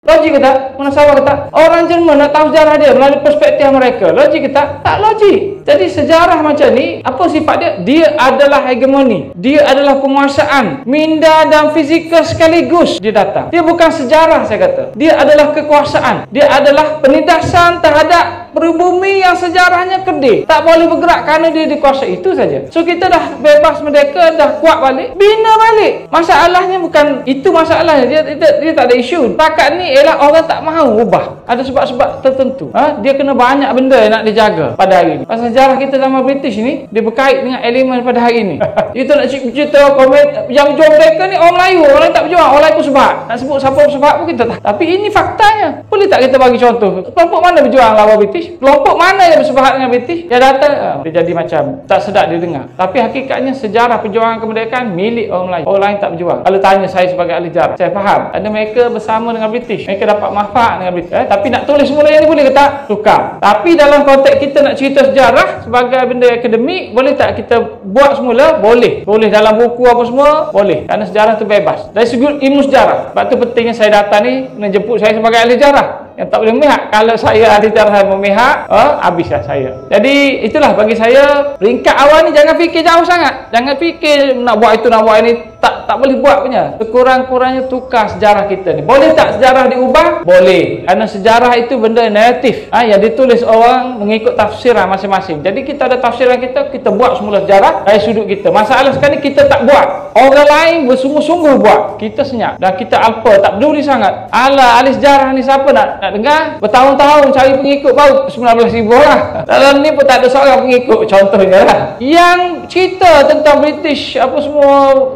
Logik ke tak? Munasabah ke tak? Orang Jerman nak tahu sejarah dia melalui perspektif mereka. Logik ke tak? Tak logik. Jadi sejarah macam ni, apa sifat dia? Dia adalah hegemoni. Dia adalah penguasaan. Minda dan fizikal sekaligus dia datang. Dia bukan sejarah, saya kata. Dia adalah kekuasaan. Dia adalah penindasan terhadap peribumi yang sejarahnya kedai. Tak boleh bergerak kerana dia dikuasai. Itu saja. So kita dah bebas merdeka, dah kuat balik, bina balik. Masalahnya bukan itu masalahnya. Dia tak ada isu. Takat ni ialah orang tak mahu ubah. Ada sebab-sebab tertentu. Dia kena banyak benda yang nak dijaga pada hari ini. Pasal sejarah kita zaman British ni, dia berkait dengan elemen pada hari ini. Kita nak cerita komen yang berjuang mereka ni orang Melayu. Orang lain tak berjuang. Orang lain pun sebab. Nak sebut siapa sebab pun kita tak. Tapi ini faktanya. Boleh tak kita bagi contoh? Kelompok mana berjuang lawan British? Kelompok mana yang bersebahat dengan British? Dia datang, dia jadi macam tak sedap dia dengar. Tapi hakikatnya sejarah perjuangan kemerdekaan milik orang Melayu. Orang lain tak berjuang. Kalau tanya saya sebagai ahli sejarah, saya faham. Ada mereka bersama dengan British. Mereka dapat manfaat dengan British. Tapi nak tulis semula yang ni boleh ke tak? Tukar. Tapi dalam konteks kita nak cerita sejarah sebagai benda akademik, boleh tak kita buat semula? Boleh. Boleh dalam buku apa semua? Boleh. Kerana sejarah tu bebas. Dari segi ilmu sejarah. Sebab tu pentingnya saya datang ni menjemput saya sebagai ahli sejarah. Yang tak boleh memihak. Kalau saya ahli sejarah memihak, habislah saya. Jadi itulah bagi saya, peringkat awal ni jangan fikir jauh sangat. Jangan fikir nak buat itu, nak buat ini. Tak boleh buat punya. Sekurang-kurangnya tukar sejarah kita ni. Boleh tak sejarah diubah? Boleh. Kerana sejarah itu benda naratif, yang ditulis orang mengikut tafsiran masing-masing. Jadi kita ada tafsiran kita buat semula sejarah dari sudut kita. Masalah sekali kita tak buat. Orang lain bersungguh-sungguh buat. Kita senyap. Dan kita alpa, tak peduli sangat. Alah, ahli sejarah ni siapa nak dengar? Bertahun-tahun cari pengikut baru 19,000 orang. Dalam ni pun tak ada seorang pengikut. Contohnya lah. Yang cerita tentang British apa semua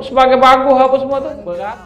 sebagai bagus apa semua tu berat.